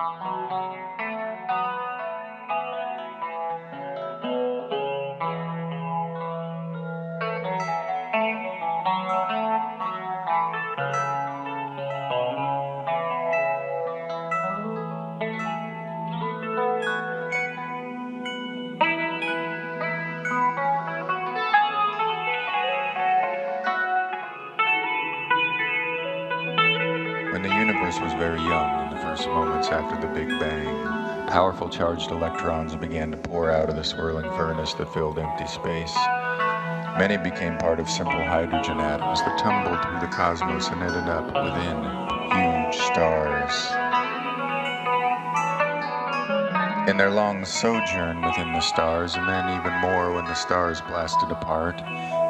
When the universe was very young, in the first moments after the Big Bang, powerful charged electrons began to pour out of the swirling furnace that filled empty space. Many became part of simple hydrogen atoms that tumbled through the cosmos and ended up within huge stars. In their long sojourn within the stars, and then even more when the stars blasted apart,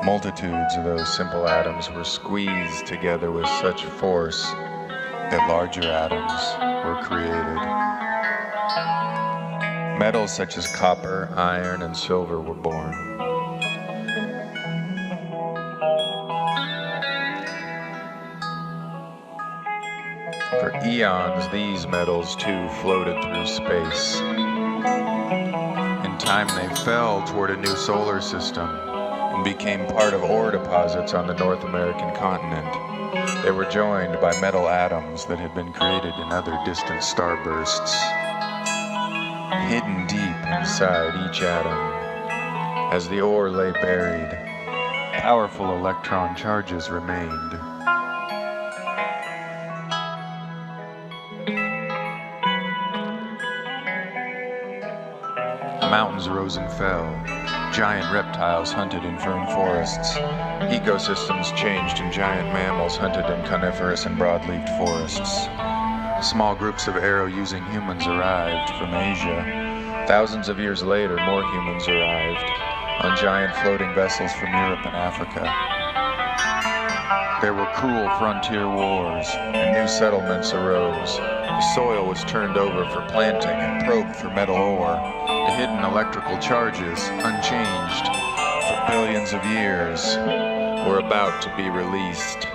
multitudes of those simple atoms were squeezed together with such force that larger atoms were created. Metals such as copper, iron, and silver were born. For eons, these metals too floated through space. In time, they fell toward a new solar system and became part of ore deposits on the North American continent. They were joined by metal atoms that had been created in other distant starbursts. Hidden deep inside each atom, as the ore lay buried, powerful electron charges remained. Mountains rose and fell. Giant reptiles hunted in fern forests. Ecosystems changed and giant mammals hunted in coniferous and broad-leafed forests. Small groups of arrow-using humans arrived from Asia. Thousands of years later, more humans arrived on giant floating vessels from Europe and Africa. There were cruel frontier wars, and new settlements arose. The soil was turned over for planting and probed for metal ore. The hidden electrical charges, unchanged for billions of years, were about to be released.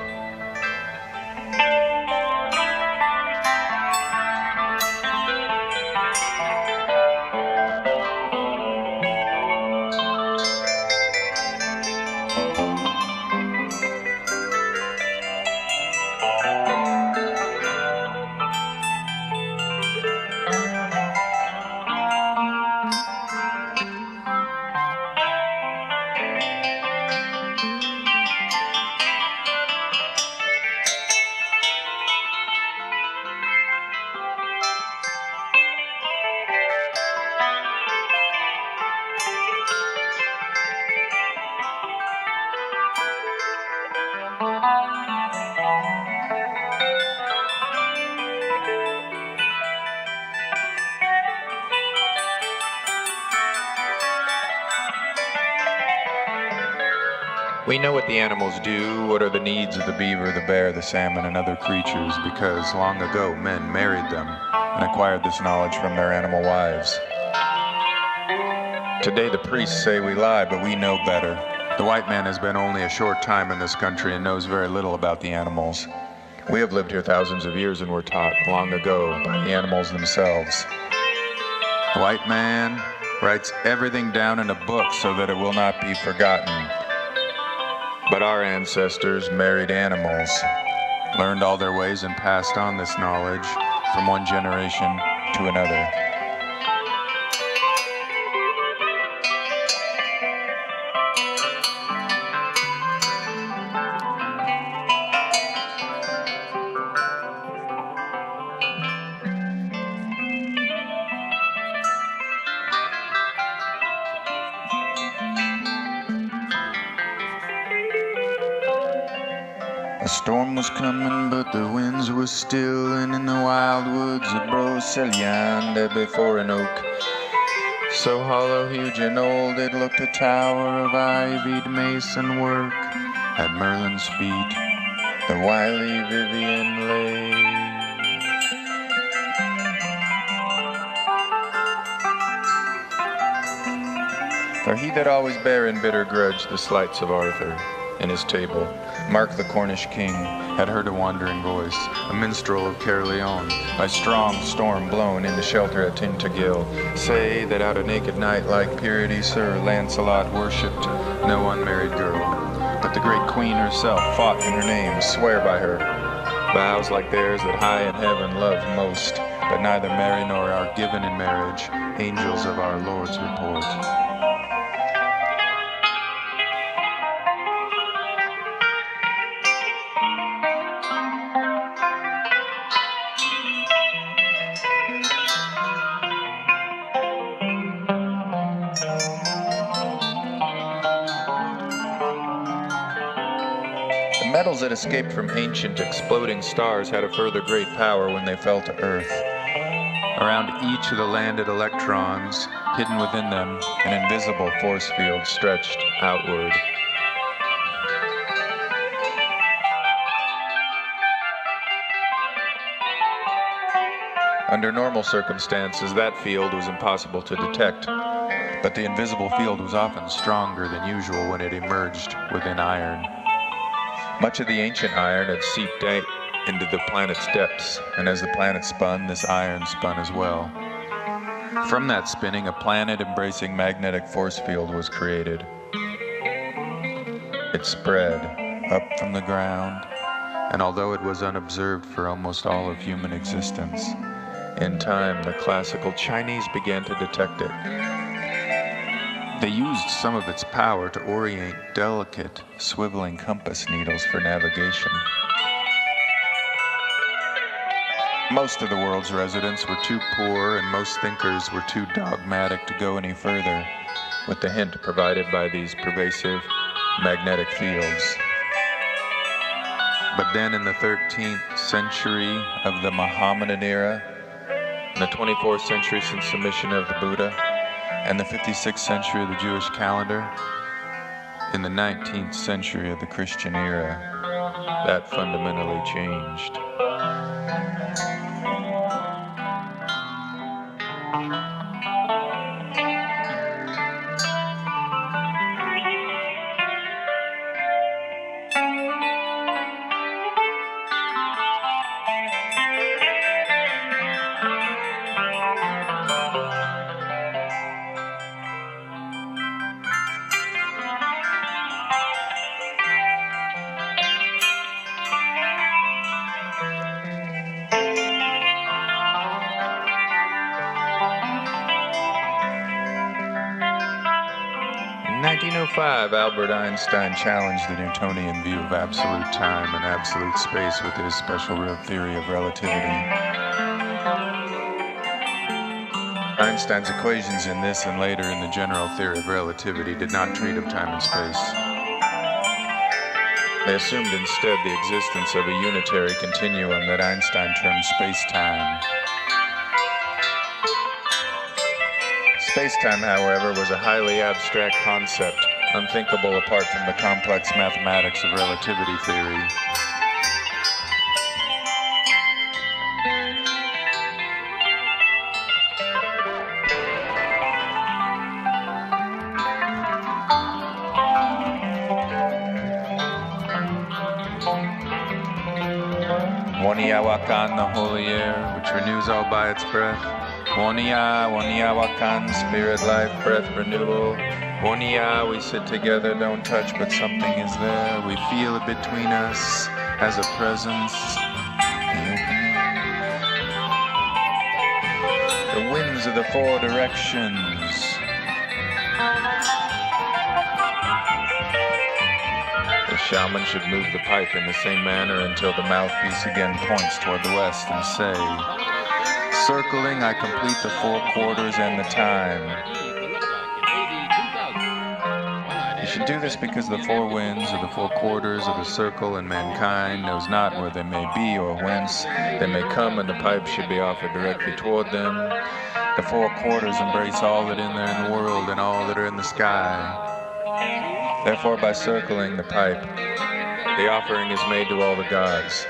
We know what the animals do, what are the needs of the beaver, the bear, the salmon, and other creatures, because long ago men married them and acquired this knowledge from their animal wives. Today the priests say we lie, but we know better. The white man has been only a short time in this country and knows very little about the animals. We have lived here thousands of years and were taught long ago by the animals themselves. The white man writes everything down in a book so that it will not be forgotten. But our ancestors married animals, learned all their ways, and passed on this knowledge from one generation to another. A storm was coming, but the winds were still, and in the wild woods of Broceliande before an oak, so hollow, huge, and old, it looked a tower of ivied mason work. At Merlin's feet, the wily Vivian lay. For he that always bare in bitter grudge the slights of Arthur and his table, Mark the Cornish king had heard a wandering voice, a minstrel of Caerleon, by strong storm blown into shelter at Tintagil, say that out a naked night like purity Sir Lancelot worshipped no unmarried girl, but the great queen herself fought in her name, swear by her, vows like theirs that high in heaven love most, but neither marry nor are given in marriage, angels of our Lord's report. The metals that escaped from ancient exploding stars had a further great power when they fell to Earth. Around each of the landed electrons, hidden within them, an invisible force field stretched outward. Under normal circumstances, that field was impossible to detect, but the invisible field was often stronger than usual when it emerged within iron. Much of the ancient iron had seeped into the planet's depths, and as the planet spun, this iron spun as well. From that spinning, a planet-embracing magnetic force field was created. It spread up from the ground, and although it was unobserved for almost all of human existence, in time the classical Chinese began to detect it. They used some of its power to orient delicate, swiveling compass needles for navigation. Most of the world's residents were too poor, and most thinkers were too dogmatic to go any further, with the hint provided by these pervasive magnetic fields. But then in the 13th century of the Mohammedan era, in the 24th century since the mission of the Buddha, and the 56th century of the Jewish calendar, in the 19th century of the Christian era, that fundamentally changed. In 1905, Albert Einstein challenged the Newtonian view of absolute time and absolute space with his special theory of relativity. Einstein's equations in this and later in the general theory of relativity did not treat of time and space. They assumed instead the existence of a unitary continuum that Einstein termed space-time. Space-time, however, was a highly abstract concept, unthinkable apart from the complex mathematics of relativity theory. Wonia Wakan, the holy air, which renews all by its breath. Wonia Wakan, spirit, life, breath, renewal. Wonia, we sit together, don't touch, but something is there. We feel it between us as a presence. The winds of the four directions. The shaman should move the pipe in the same manner until the mouthpiece again points toward the west and say, circling, I complete the four quarters and the time. You should do this because the four winds or the four quarters of the circle and mankind knows not where they may be or whence they may come, and the pipe should be offered directly toward them. The four quarters embrace all that in there in the world and all that are in the sky. Therefore, by circling the pipe, the offering is made to all the gods.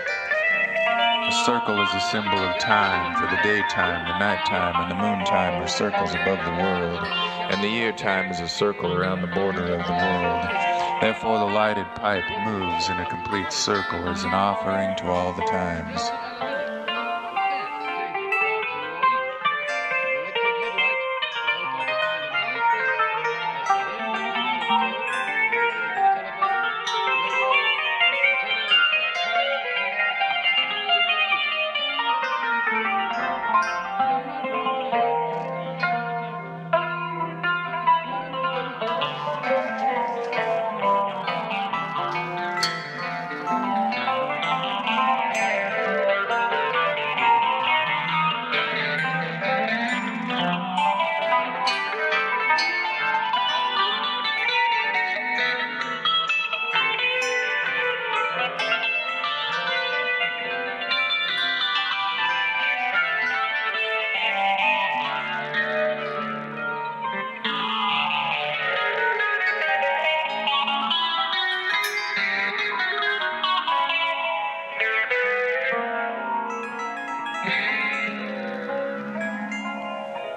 The circle is a symbol of time, for the daytime, the nighttime, and the moontime are circles above the world, and the year time is a circle around the border of the world. Therefore the lighted pipe moves in a complete circle as an offering to all the times.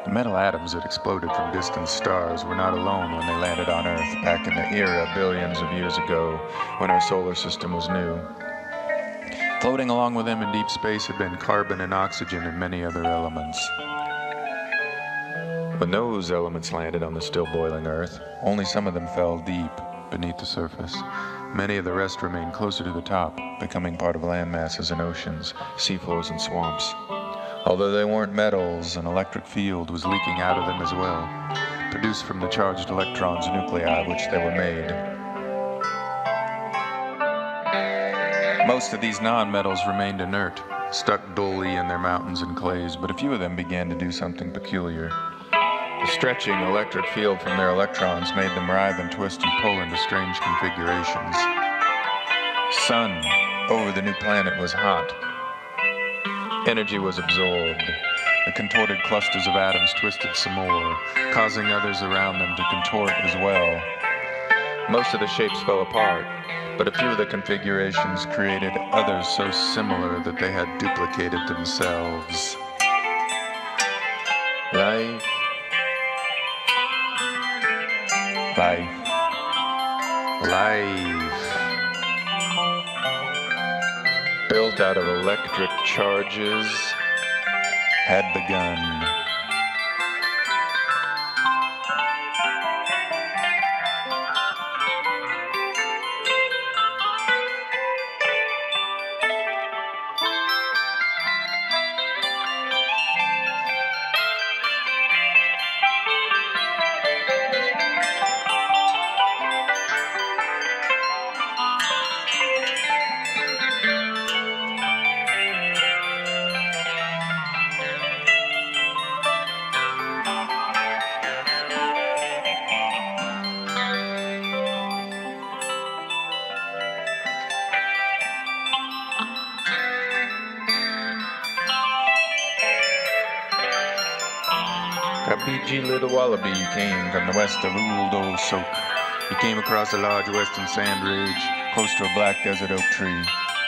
The metal atoms that exploded from distant stars were not alone when they landed on Earth back in the era billions of years ago when our solar system was new. Floating along with them in deep space had been carbon and oxygen and many other elements. When those elements landed on the still boiling Earth, only some of them fell deep beneath the surface. Many of the rest remained closer to the top, becoming part of land masses and oceans, seafloors and swamps. Although they weren't metals, an electric field was leaking out of them as well, produced from the charged electrons nuclei which they were made. Most of these non-metals remained inert, stuck dully in their mountains and clays, but a few of them began to do something peculiar. The stretching electric field from their electrons made them writhe and twist and pull into strange configurations. Sun over the new planet was hot. Energy was absorbed. The contorted clusters of atoms twisted some more, causing others around them to contort as well. Most of the shapes fell apart, but a few of the configurations created others so similar that they had duplicated themselves. Life. Built out of electric charges, had begun. Kabiji little wallaby came from the west of Ould Old Soak. He came across a large western sand ridge close to a black desert oak tree.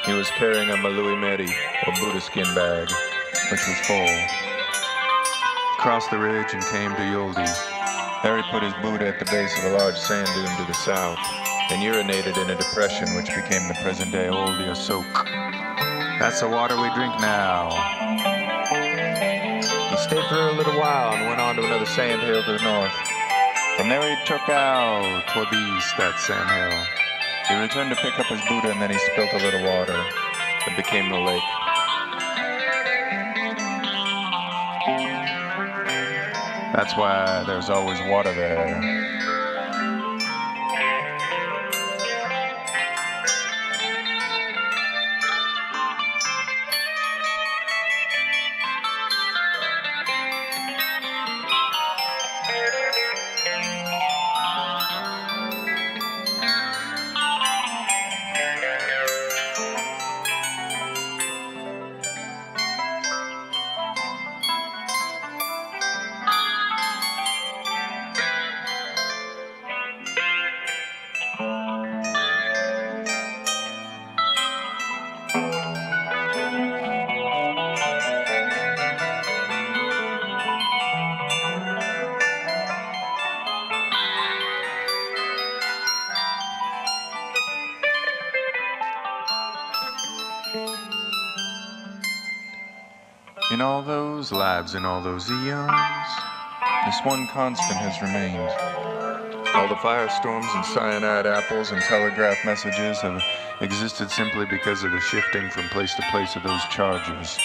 He was carrying a Malui Meri, or Buddha skin bag, which was full. He crossed the ridge and came to Yuldi. There he put his Buddha at the base of a large sand dune to the south, and urinated in a depression which became the present-day Old Soak. That's the water we drink now. He stayed for a little while and went on to another sand hill to the north. From there he took out toward the east, that sand hill. He returned to pick up his Buddha, and then he spilt a little water that became the lake. That's why there's always water there. In all those lives, in all those eons, this one constant has remained. All the firestorms and cyanide apples and telegraph messages have existed simply because of the shifting from place to place of those charges.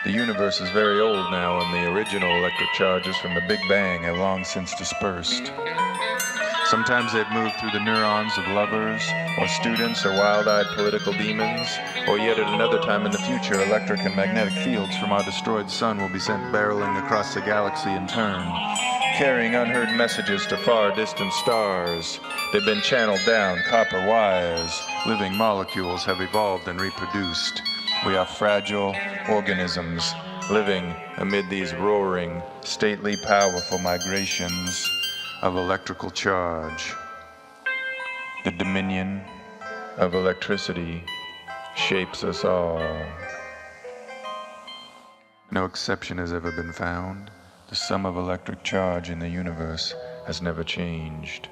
The universe is very old now, and the original electric charges from the Big Bang have long since dispersed. Sometimes they've moved through the neurons of lovers, or students, or wild-eyed political demons, or yet at another time in the future, electric and magnetic fields from our destroyed sun will be sent barreling across the galaxy in turn, carrying unheard messages to far distant stars. They've been channeled down copper wires. Living molecules have evolved and reproduced. We are fragile organisms living amid these roaring, stately, powerful migrations of electrical charge. The dominion of electricity shapes us all. No exception has ever been found. The sum of electric charge in the universe has never changed.